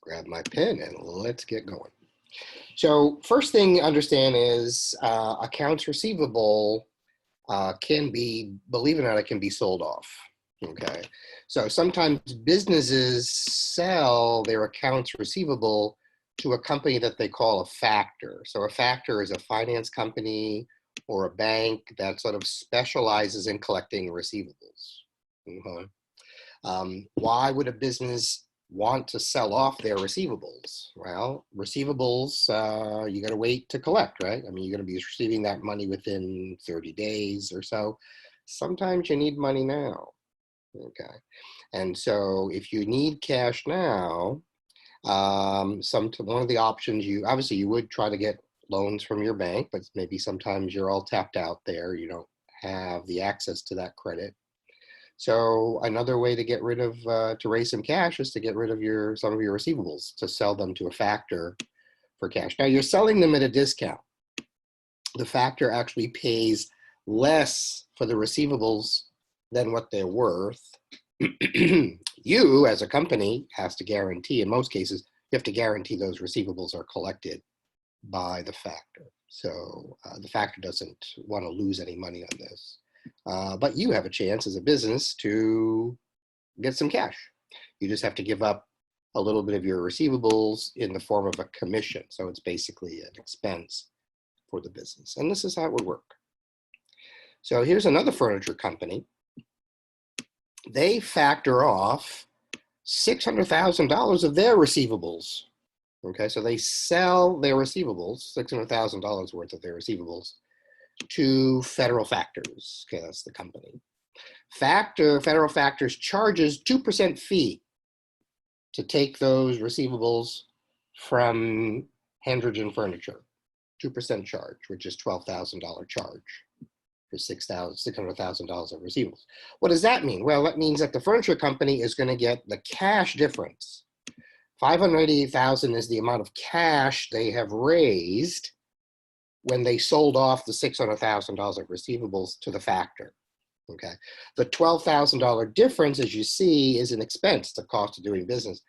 grab my pen and let's get going. So first thing to understand is accounts receivable can be, believe it or not, it can be sold off. Okay, so sometimes businesses sell their accounts receivable to a company that they call a factor. So a factor is a finance company or a bank that sort of specializes in collecting receivables. Why would a business want to sell off their receivables? Well, receivables, you got to wait to collect, right? I mean, you're going to be receiving that money within 30 days or so. Sometimes you need money now, okay? And so if you need cash now, one of the options obviously you would try to get loans from your bank, but maybe sometimes you're all tapped out there. You don't have the access to that credit. So another way to get rid of, to raise some cash is to get rid of some of your receivables, to sell them to a factor for cash. Now you're selling them at a discount. The factor actually pays less for the receivables than what they're worth. You, as a company, has to guarantee, in most cases, you have to guarantee those receivables are collected by the factor. So the factor doesn't want to lose any money on this. But you have a chance as a business to get some cash. You just have to give up a little bit of your receivables in the form of a commission. So it's basically an expense for the business. And this is how it would work. So here's another furniture company. They factor off $600,000 of their receivables. Okay, so they sell their receivables, $600,000 worth of their receivables, to federal factors. Okay, that's the company. Federal factors charges 2% fee to take those receivables from Hendrickson Furniture. 2% charge, which is $12,000 charge for $600,000 of receivables. What does that mean? Well, that means that the furniture company is going to get the cash difference. $588,000 is the amount of cash they have raised when they sold off the $600,000 of receivables to the factor. Okay, the $12,000 difference, as you see, is an expense. It's a cost of doing business.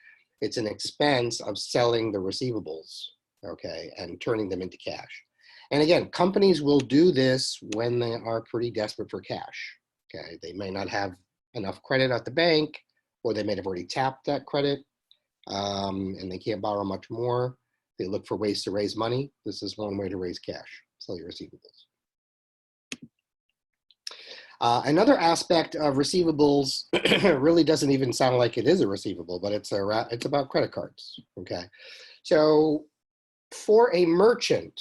It's an expense of selling the receivables, okay, and turning them into cash. And again, companies will do this when they are pretty desperate for cash. Okay, they may not have enough credit at the bank, or they may have already tapped that credit, and they can't borrow much more. They look for ways to raise money. This is one way to raise cash, sell your receivables. Another aspect of receivables really doesn't even sound like it is a receivable, but it's about credit cards, okay? So for a merchant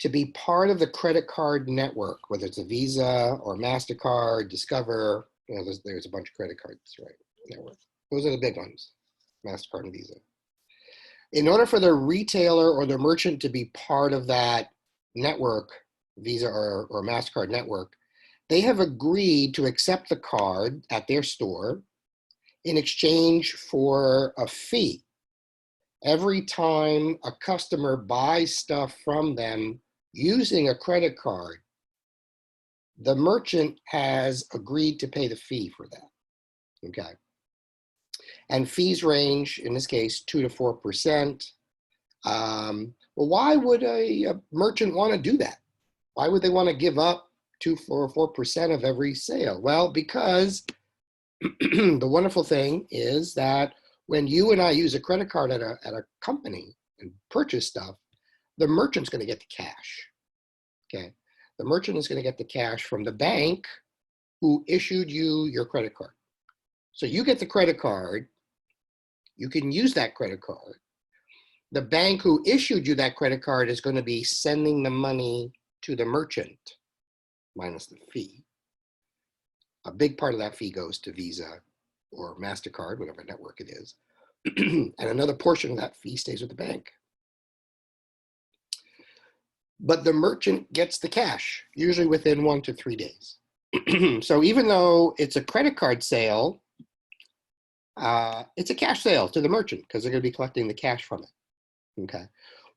to be part of the credit card network, whether it's a Visa or MasterCard, Discover, there's a bunch of credit cards, right, network. Those are the big ones, MasterCard and Visa. In order for the retailer or the merchant to be part of that network, Visa or MasterCard network, they have agreed to accept the card at their store in exchange for a fee. Every time a customer buys stuff from them using a credit card, the merchant has agreed to pay the fee for that, okay? And fees range, in this case, 2 to 4%. Well, why would a merchant want to do that? Why would they want to give up 2 or 4% of every sale? Well, because the wonderful thing is that when you and I use a credit card at a company and purchase stuff, the merchant's going to get the cash, okay? The merchant is going to get the cash from the bank who issued you your credit card. So you get the credit card, you can use that credit card. The bank who issued you that credit card is going to be sending the money to the merchant, minus the fee. A big part of that fee goes to Visa or MasterCard, whatever network it is. And another portion of that fee stays with the bank. But the merchant gets the cash, usually within 1 to 3 days. So even though it's a credit card sale, it's a cash sale to the merchant because they're going to be collecting the cash from it, okay?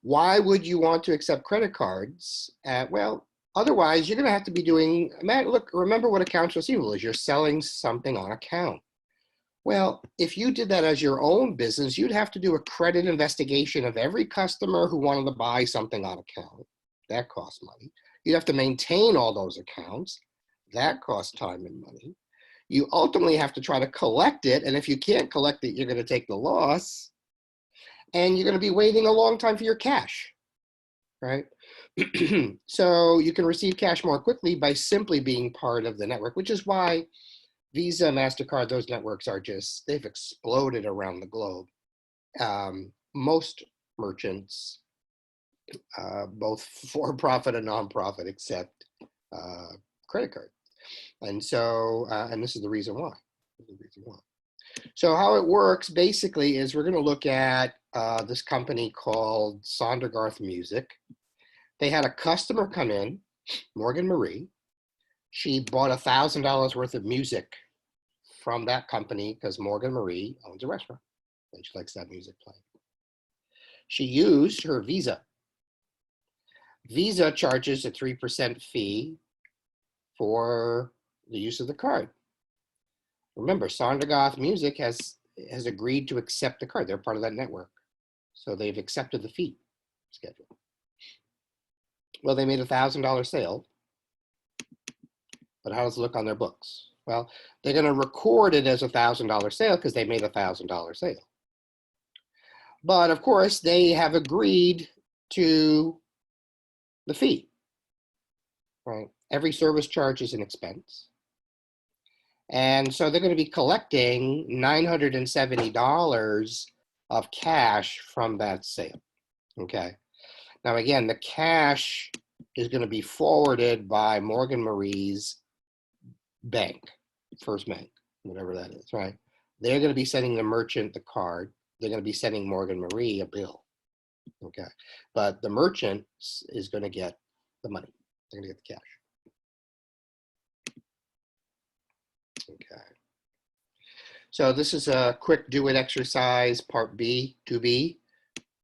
Why would you want to accept credit cards? Well, otherwise, you're going to have to be doing, look, remember what accounts receivable is. You're selling something on account. Well, if you did that as your own business, you'd have to do a credit investigation of every customer who wanted to buy something on account. That costs money. You'd have to maintain all those accounts. That costs time and money. You ultimately have to try to collect it. And if you can't collect it, you're going to take the loss. And you're going to be waiting a long time for your cash, right? So you can receive cash more quickly by simply being part of the network, which is why Visa, MasterCard, those networks are just, they've exploded around the globe. Most merchants, both for-profit and non-profit, accept credit card. And so, and this is the reason why. So how it works basically is we're going to look at this company called Sondergarth Music. They had a customer come in, Morgan Marie. She bought $1,000 worth of music from that company because Morgan Marie owns a restaurant and she likes that music playing. She used her Visa. Visa charges a 3% fee for the use of the card. Remember, Sondergarth Music has agreed to accept the card. They're part of that network. So they've accepted the fee schedule. Well, they made a $1,000 sale, but how does it look on their books? Well, they're going to record it as a $1,000 sale because they made a $1,000 sale. But of course, they have agreed to the fee, right? Every service charge is an expense. And so they're going to be collecting $970 of cash from that sale, okay? Now, again, the cash is going to be forwarded by Morgan Marie's bank, First Bank, whatever that is, right? They're going to be sending the merchant the card. They're going to be sending Morgan Marie a bill, okay? But the merchant is going to get the money. They're going to get the cash. Okay. So this is a quick do-it exercise, part B, to be,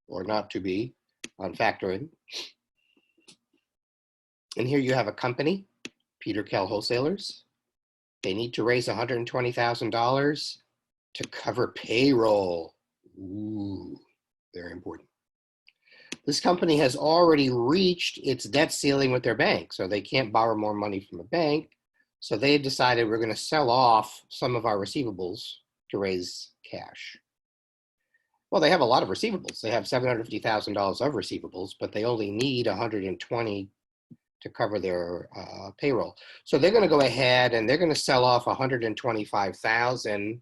or not to be, on factoring. And here you have a company, Peter Kell Wholesalers. They need to raise $120,000 to cover payroll. Ooh, very important. This company has already reached its debt ceiling with their bank, so they can't borrow more money from a bank. So they decided we're going to sell off some of our receivables to raise cash. Well, they have a lot of receivables. They have $750,000 of receivables, but they only need $120,000 to cover their payroll. So they're going to go ahead and they're going to sell off $125,000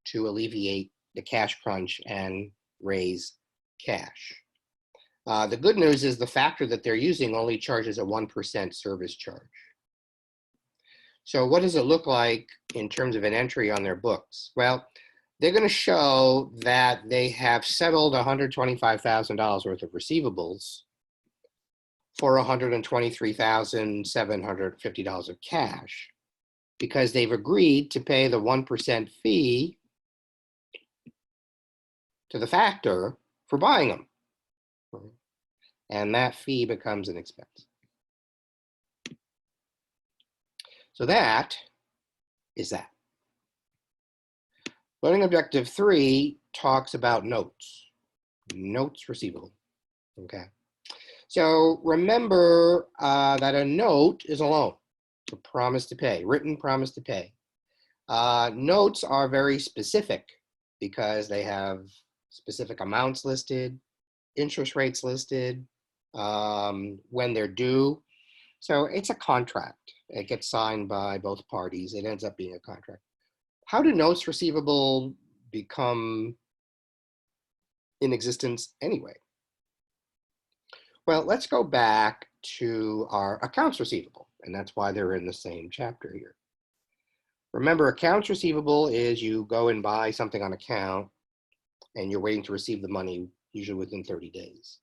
to alleviate the cash crunch and raise cash. The good news is the factor that they're using only charges a 1% service charge. So what does it look like in terms of an entry on their books? Well, they're going to show that they have settled $125,000 worth of receivables for $123,750 of cash because they've agreed to pay the 1% fee to the factor for buying them. And that fee becomes an expense. So that is that. Learning objective 3 talks about notes. Notes receivable, okay? So remember that a note is a loan, a promise to pay, written promise to pay. Notes are very specific because they have specific amounts listed, interest rates listed, when they're due. So it's a contract. It gets signed by both parties. It ends up being a contract. How do notes receivable become in existence anyway? Well, let's go back to our accounts receivable, and that's why they're in the same chapter here. Remember, accounts receivable is you go and buy something on account, and you're waiting to receive the money, usually within 30 days.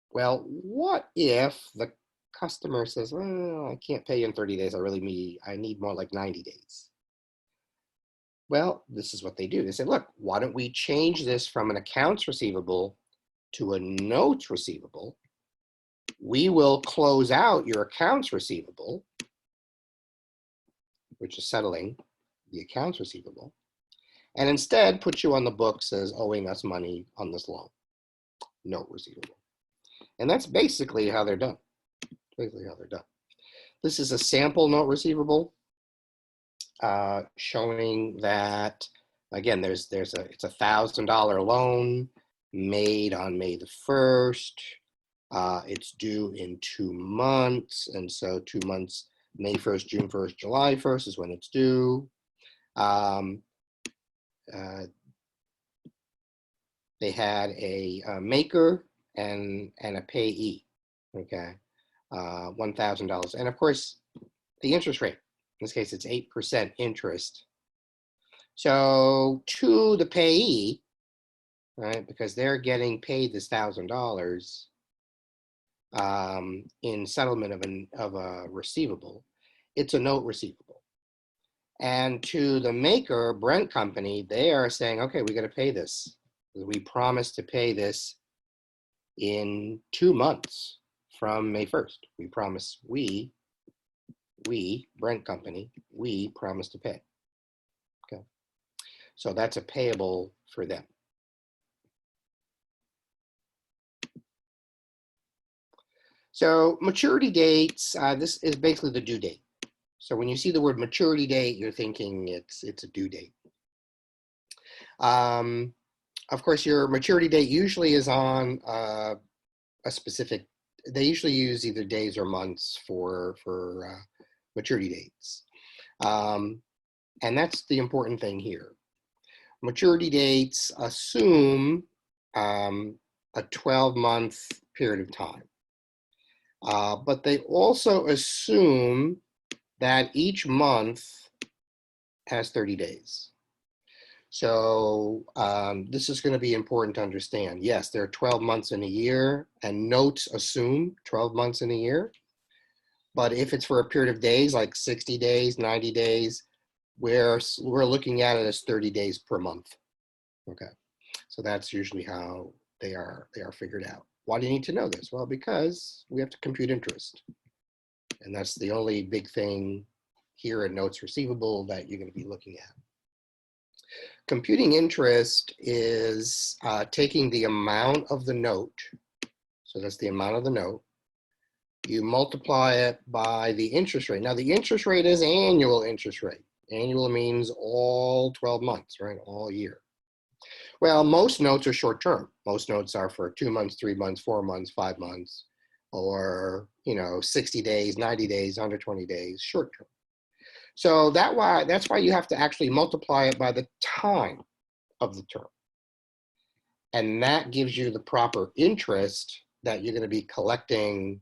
Well, what if the customer says, well, I can't pay you in 30 days. I need more like 90 days. Well, this is what they do. They say, look, why don't we change this from an accounts receivable to a notes receivable? We will close out your accounts receivable, which is settling the accounts receivable, and instead put you on the books as owing us money on this loan, note receivable. And that's basically how they're done. This is a sample note receivable showing that, again, it's a $1,000 loan made on May the 1st. It's due in 2 months, and so 2 months, May 1st, June 1st, July 1st is when it's due. They had a maker and a payee, okay, $1,000. And of course, the interest rate, in this case, it's 8% interest. So to the payee, right, because they're getting paid this $1,000 in settlement of a receivable, it's a note receivable. And to the maker, Brent Company, they are saying, okay, we got to pay this. We promised to pay this in 2 months from May 1st. We promise, we, Brent Company, we promise to pay. Okay. So that's a payable for them. So maturity dates, this is basically the due date. So when you see the word maturity date, you're thinking it's a due date. Of course, your maturity date usually is on a specific, they usually use either days or months for maturity dates. And that's the important thing here. Maturity dates assume a 12-month period of time. But they also assume that each month has 30 days. So this is going to be important to understand. Yes, there are 12 months in a year, and notes assume 12 months in a year. But if it's for a period of days, like 60 days, 90 days, we're looking at it as 30 days per month. Okay, so that's usually how they are figured out. Why do you need to know this? Well, because we have to compute interest. And that's the only big thing here in notes receivable that you're going to be looking at. Computing interest is taking the amount of the note, so that's the amount of the note, you multiply it by the interest rate. Now the interest rate is annual interest rate. Annual means all 12 months, right, all year. Well, most notes are short term. Most notes are for 2 months, 3 months, 4 months, 5 months, or 60 days, 90 days, 120 days, short term. So that's why you have to actually multiply it by the time of the term. And that gives you the proper interest that you're going to be collecting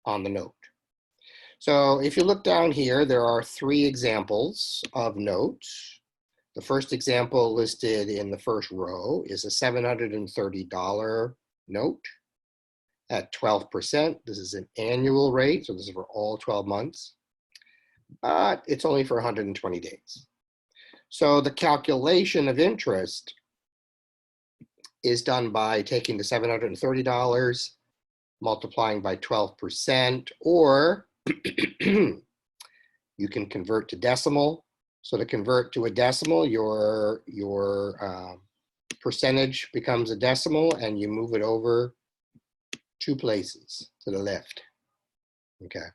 on the note. So if you look down here, there are 3 examples of notes. The first example listed in the first row is a $730 note at 12%. This is an annual rate, so this is for all 12 months. But it's only for 120 days. So the calculation of interest is done by taking the $730, multiplying by 12%, or you can convert to decimal. So to convert to a decimal, your percentage becomes a decimal, and you move it over 2 places to the left. Okay.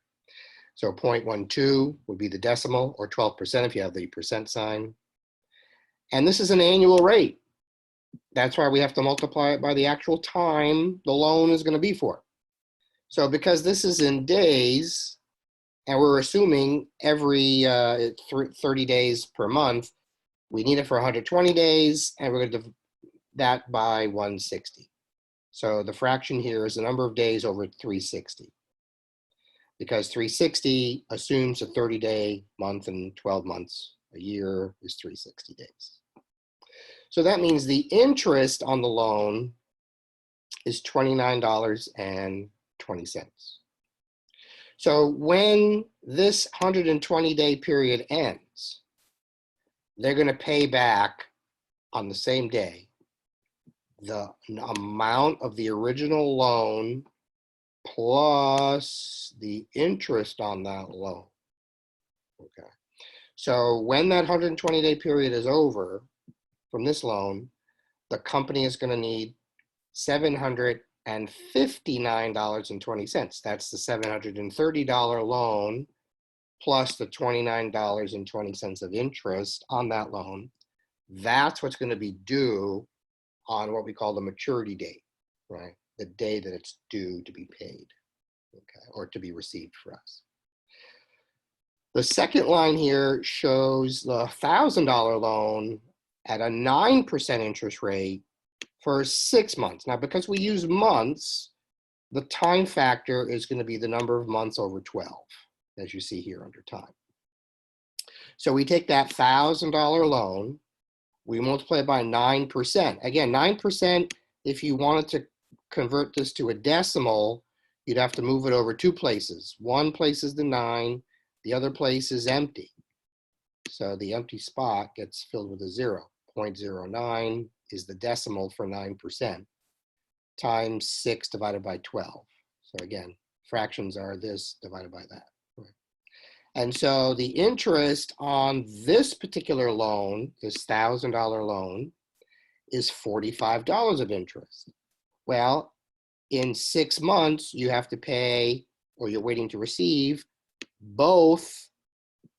So 0.12 would be the decimal, or 12% if you have the percent sign. And this is an annual rate. That's why we have to multiply it by the actual time the loan is going to be for. So because this is in days, and we're assuming every 30 days per month, we need it for 120 days, and we're going to divide that by 160. So the fraction here is the number of days over 360. Because 360 assumes a 30-day month, and 12 months, a year is 360 days. So that means the interest on the loan is $29.20. So when this 120-day period ends, they're going to pay back on the same day the amount of the original loan plus the interest on that loan. Okay. So when that 120-day period is over, from this loan, the company is going to need $759.20. That's the $730 loan plus the $29.20 of interest on that loan. That's what's going to be due on what we call the maturity date, right? The day that it's due to be paid, okay, or to be received for us. The second line here shows the $1,000 loan at a 9% interest rate for 6 months. Now, because we use months, the time factor is going to be the number of months over 12, as you see here under time. So we take that $1,000 loan, we multiply it by 9%. Again, 9%, if you wanted to convert this to a decimal, you'd have to move it over 2 places. One place is the 9, the other place is empty. So the empty spot gets filled with a 0. 0.09 is the decimal for 9%, times 6 divided by 12. So again, fractions are this divided by that. Right? And so the interest on this particular loan, this $1,000 loan, is $45 of interest. Well, in 6 months, you have to pay, or you're waiting to receive, both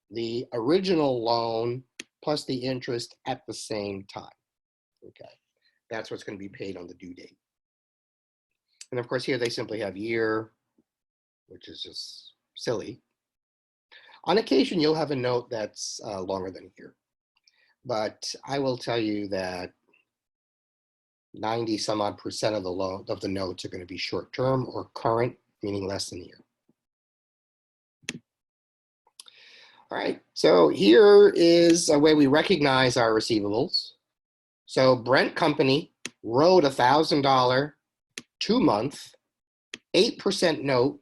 the original loan plus the interest at the same time. Okay, that's what's going to be paid on the due date. And of course, here they simply have year, which is just silly. On occasion, you'll have a note that's longer than a year. But I will tell you that 90-some-odd% of the notes are going to be short-term or current, meaning less than a year. All right, so here is a way we recognize our receivables. So Brent Company wrote a $1,000 2-month 8% note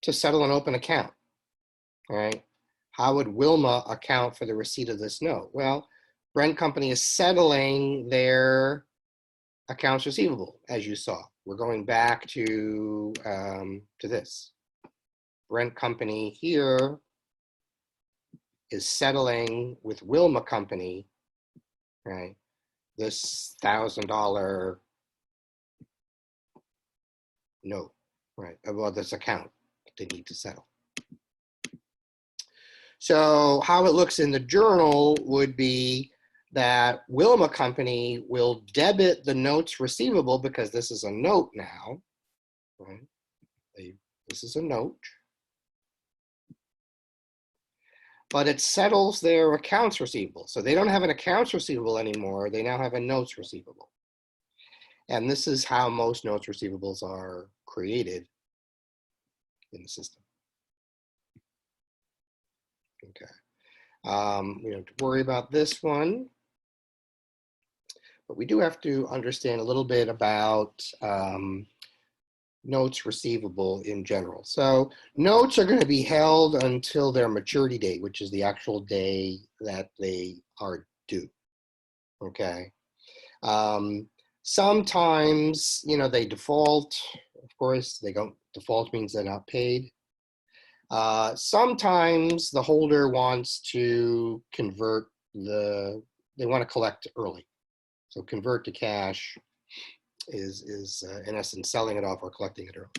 to settle an open account. All right, how would Wilma account for the receipt of this note? Well, Brent Company is settling their accounts receivable, as you saw. We're going back to this. Brent Company here is settling with Wilma Company, right? This $1,000 note, right? Well, this account that they need to settle. So how it looks in the journal would be that Wilma Company will debit the notes receivable because this is a note now, right? This is a note. But it settles their accounts receivable. So they don't have an accounts receivable anymore. They now have a notes receivable. And this is how most notes receivables are created in the system. Okay. We don't have to worry about this one. But we do have to understand a little bit about notes receivable in general. So notes are going to be held until their maturity date, which is the actual day that they are due. Okay. Sometimes, they default. Of course, they don't default means they're not paid. Sometimes the holder wants to convert they want to collect early. So convert to cash is in essence selling it off or collecting it early.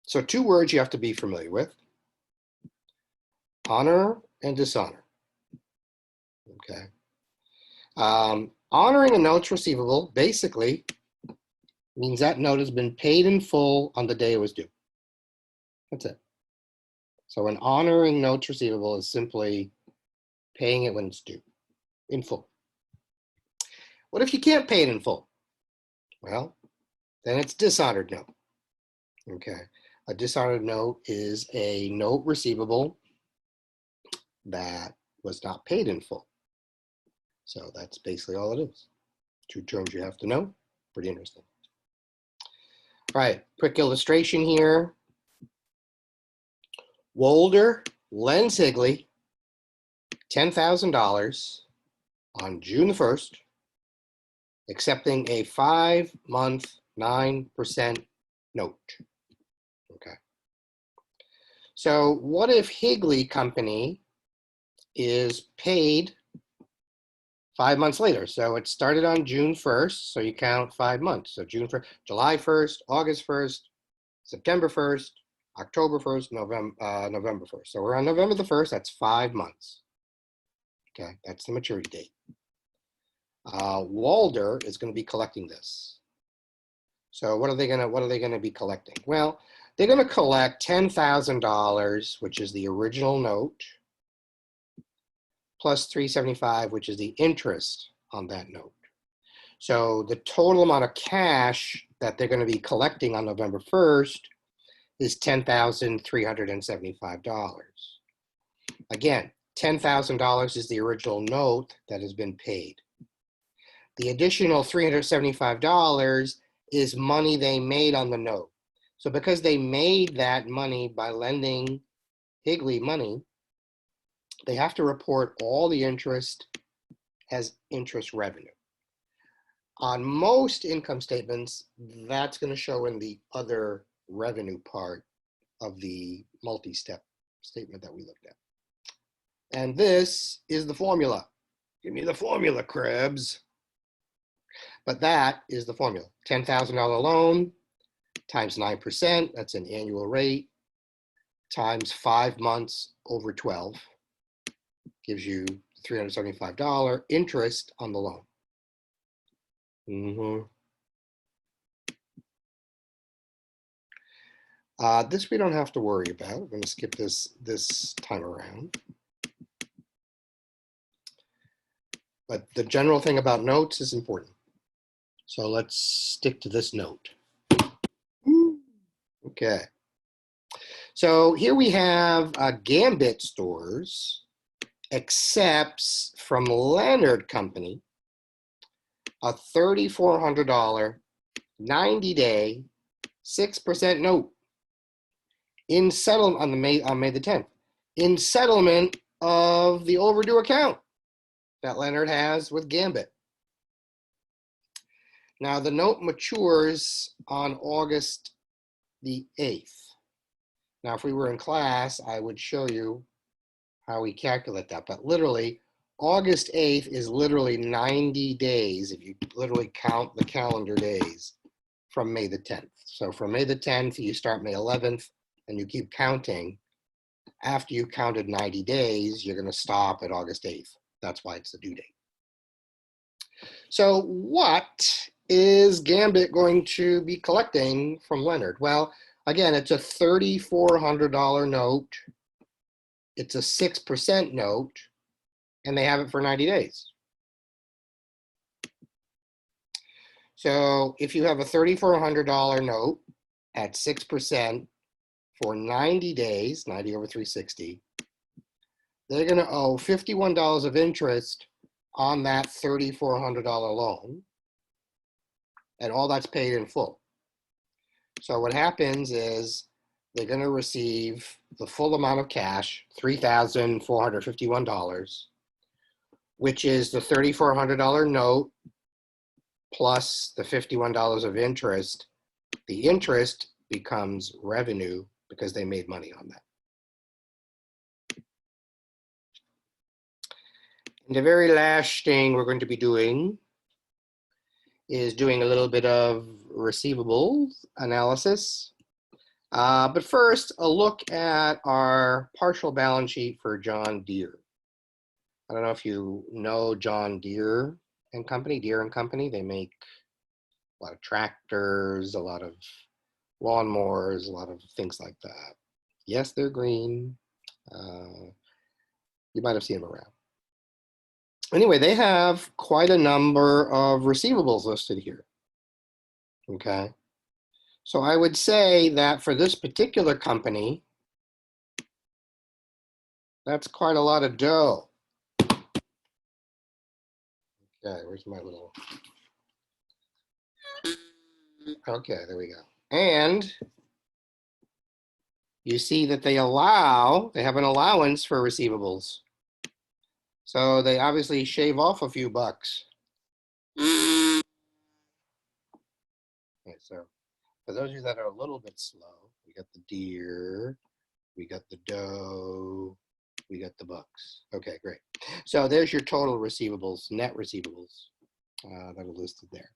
So 2 words you have to be familiar with: honor and dishonor. Okay. Honoring a notes receivable basically means that note has been paid in full on the day it was due. That's it. So an honoring notes receivable is simply paying it when it's due, in full. What if you can't pay it in full? Well, then it's dishonored note. Okay. A dishonored note is a note receivable that was not paid in full. So that's basically all it is. 2 terms you have to know. Pretty interesting. All right, quick illustration here. Wolder lends Higley $10,000 on June the 1st, accepting a 5-month 9% note. Okay. So what if Higley Company is paid 5 months later. So it started on June 1st. So you count 5 months. So June 1st, July 1st, August 1st, September 1st, October 1st, November 1st. So we're on November the 1st. That's 5 months. Okay, that's the maturity date. Walder is going to be collecting this. So what are they going to be collecting? Well, they're going to collect $10,000, which is the original note, plus $375, which is the interest on that note. So the total amount of cash that they're going to be collecting on November 1st is $10,375. Again, $10,000 is the original note that has been paid. The additional $375 is money they made on the note. So because they made that money by lending Higley money, they have to report all the interest as interest revenue. On most income statements, that's going to show in the other revenue part of the multi-step statement that we looked at. And this is the formula. Give me the formula, Krebs. But that is the formula. $10,000 loan times 9%, that's an annual rate, times 5 months over 12, gives you $375 interest on the loan. This we don't have to worry about. I'm going to skip this time around. But the general thing about notes is important. So let's stick to this note. Okay. So here we have Gambit Stores accepts from Leonard Company a $3,400 90-day 6% note in settlement on May the 10th, in settlement of the overdue account that Leonard has with Gambit. Now the note matures on August the 8th. Now if we were in class, I would show you how we calculate that, but literally August 8th is literally 90 days if you literally count the calendar days from May the 10th. So from May the 10th, you start May 11th and you keep counting. After you counted 90 days, you're going to stop at August 8th. That's why it's the due date. So what is Gambit going to be collecting from Leonard? Well, again, it's a $3,400 note. It's a 6% note, and they have it for 90 days. So if you have a $3,400 note at 6% for 90 days, 90 over 360, they're going to owe $51 of interest on that $3,400 loan, and all that's paid in full. So what happens is they're going to receive the full amount of cash, $3,451, which is the $3,400 note plus the $51 of interest. The interest becomes revenue because they made money on that. And the very last thing we're going to be doing is doing a little bit of receivables analysis. But first, a look at our partial balance sheet for John Deere. I don't know if you know John Deere and Company, They make a lot of tractors, a lot of lawnmowers, a lot of things like that. Yes, they're green. You might have seen them around. Anyway, they have quite a number of receivables listed here. Okay. So I would say that for this particular company, that's quite a lot of dough. Okay, where's my little... Okay, there we go. And you see that they have an allowance for receivables. So they obviously shave off a few bucks. Okay, so for those of you that are a little bit slow, we got the deer, we got the doe, We got the books. Okay, great. So there's your total receivables, net receivables that are listed there.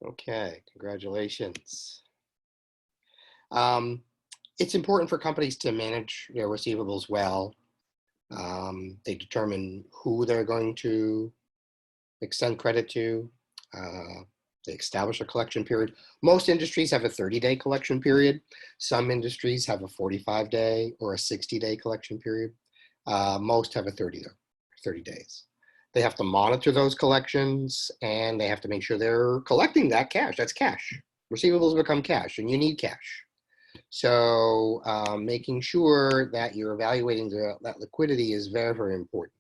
Okay, congratulations. It's important for companies to manage their receivables well. They determine who they're going to extend credit to. They establish a collection period. Most industries have a 30-day collection period. Some industries have a 45-day or a 60-day collection period. Most have a 30 days. They have to monitor those collections, and they have to make sure they're collecting that cash. That's cash. Receivables become cash, and you need cash. So making sure that you're evaluating that liquidity is very, very important.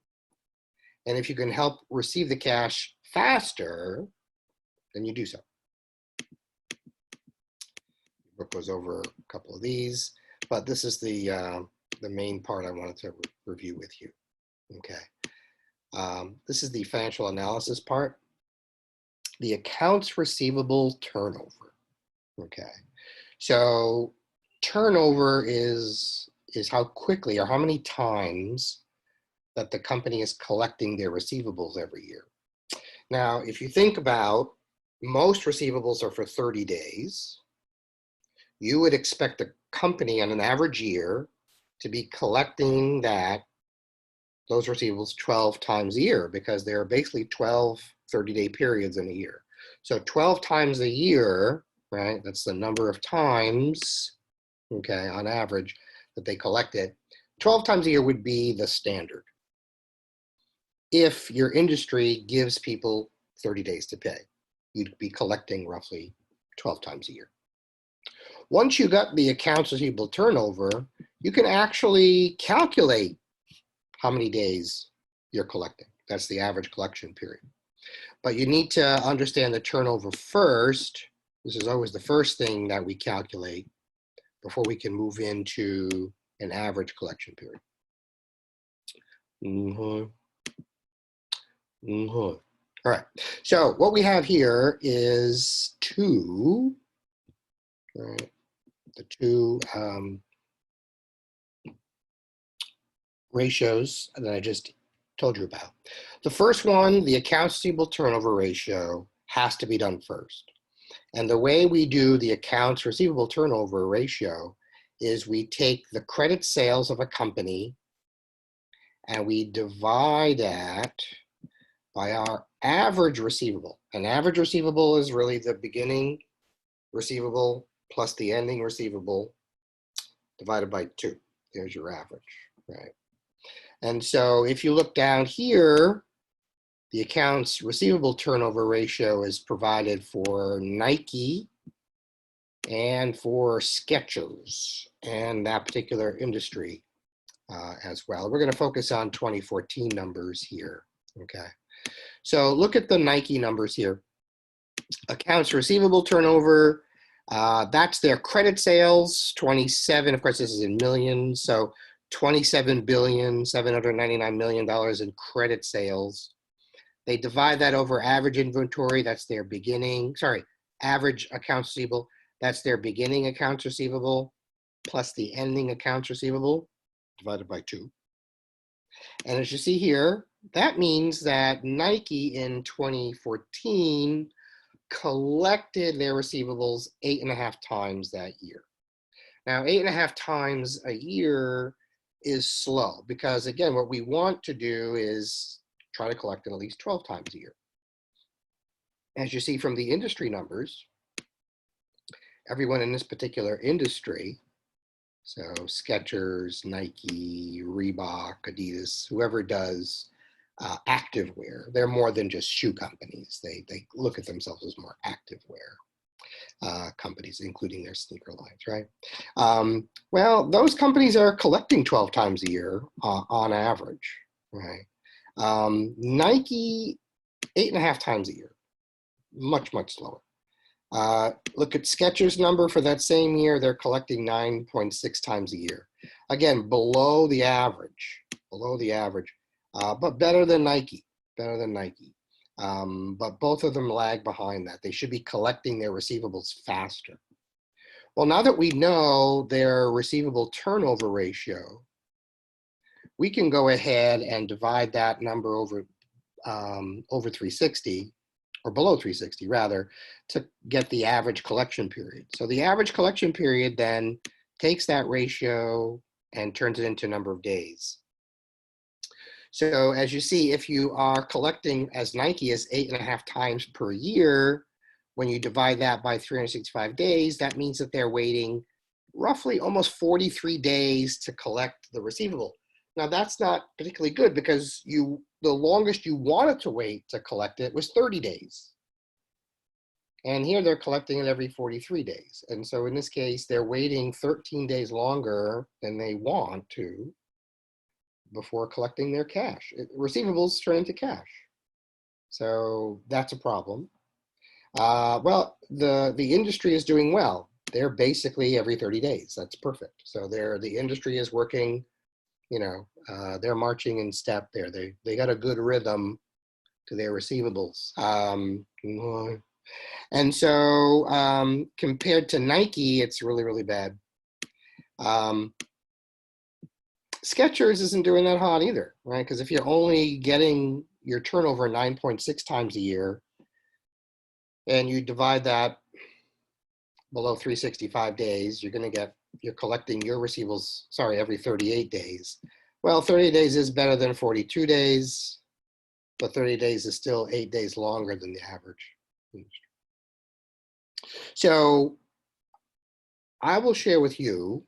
And if you can help receive the cash faster, then you do so. The book goes over a couple of these, but this is the main part I wanted to review with you. Okay. This is the financial analysis part. The accounts receivable turnover. Okay. So turnover is how quickly or how many times that the company is collecting their receivables every year. Now, if you think about most receivables are for 30 days, you would expect a company on an average year to be collecting those receivables 12 times a year, because there are basically 12 30-day periods in a year. So 12 times a year, right? That's the number of times, okay, on average that they collect it. 12 times a year would be the standard if your industry gives people 30 days to pay. You'd be collecting roughly 12 times a year. Once you got the accounts receivable turnover, you can actually calculate how many days you're collecting. That's the average collection period. But you need to understand the turnover first. This is always the first thing that we calculate before we can move into an average collection period. All right, so what we have here is the two ratios that I just told you about. The first one, the accounts receivable turnover ratio, has to be done first. And the way we do the accounts receivable turnover ratio is we take the credit sales of a company and we divide that by our average receivable. An average receivable is really the beginning receivable plus the ending receivable divided by 2. There's your average, right? And so if you look down here, the accounts receivable turnover ratio is provided for Nike and for Skechers and that particular industry as well. We're going to focus on 2014 numbers here, okay? So look at the Nike numbers here. Accounts receivable turnover, that's their credit sales, 27, of course this is in millions, so $27,799,000,000 in credit sales. They divide that over average inventory, that's their average accounts receivable, that's their beginning accounts receivable, plus the ending accounts receivable, divided by 2. And as you see here, that means that Nike in 2014 collected their receivables 8.5 times that year. Now, 8.5 times a year is slow because, again, what we want to do is try to collect it at least 12 times a year. As you see from the industry numbers, everyone in this particular industry, so Skechers, Nike, Reebok, Adidas, whoever does activewear, they're more than just shoe companies. They look at themselves as more activewear companies, including their sneaker lines, right? Well, those companies are collecting 12 times a year on average, right? Nike, 8.5 times a year, much, much slower. Look at Skechers' number for that same year, they're collecting 9.6 times a year. Again, below the average, but better than Nike, but both of them lag behind that. They should be collecting their receivables faster. Well, now that we know their receivable turnover ratio, we can go ahead and divide that number over 360, or below 360 rather, to get the average collection period. So the average collection period then takes that ratio and turns it into a number of days. So as you see, if you are collecting as Nike as 8.5 times per year, when you divide that by 365 days, that means that they're waiting roughly almost 43 days to collect the receivable. Now that's not particularly good, because the longest you wanted to wait to collect it was 30 days. And here they're collecting it every 43 days. And so in this case, they're waiting 13 days longer than they want to before collecting their cash. Receivables turn into cash. So that's a problem. Well, the industry is doing well. They're basically every 30 days. That's perfect. So the industry is working, they're marching in step there. They got a good rhythm to their receivables. And so compared to Nike, it's really, really bad. Skechers isn't doing that hot either, right? Because if you're only getting your turnover 9.6 times a year, and you divide that below 365 days, you're collecting your receivables, every 38 days. Well, 30 days is better than 42 days, but 30 days is still 8 days longer than the average. So I will share with you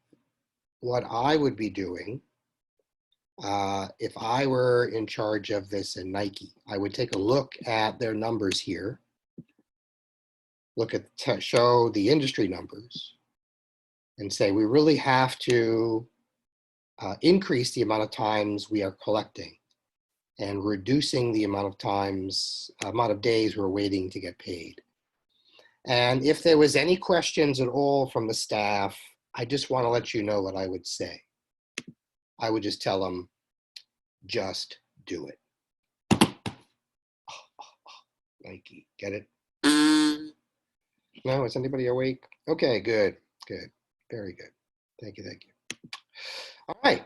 what I would be doing if I were in charge of this in Nike. I would take a look at their numbers here, show the industry numbers, and say we really have to increase the amount of times we are collecting and reducing the amount of days we're waiting to get paid. And if there was any questions at all from the staff, I just want to let you know what I would say. I would just tell them, just do it. Nike, get it? No, is anybody awake? Okay, good, very good. Thank you. All right,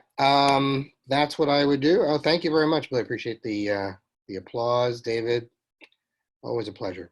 that's what I would do. Oh, thank you very much, Billy. I appreciate the applause, David. Always a pleasure.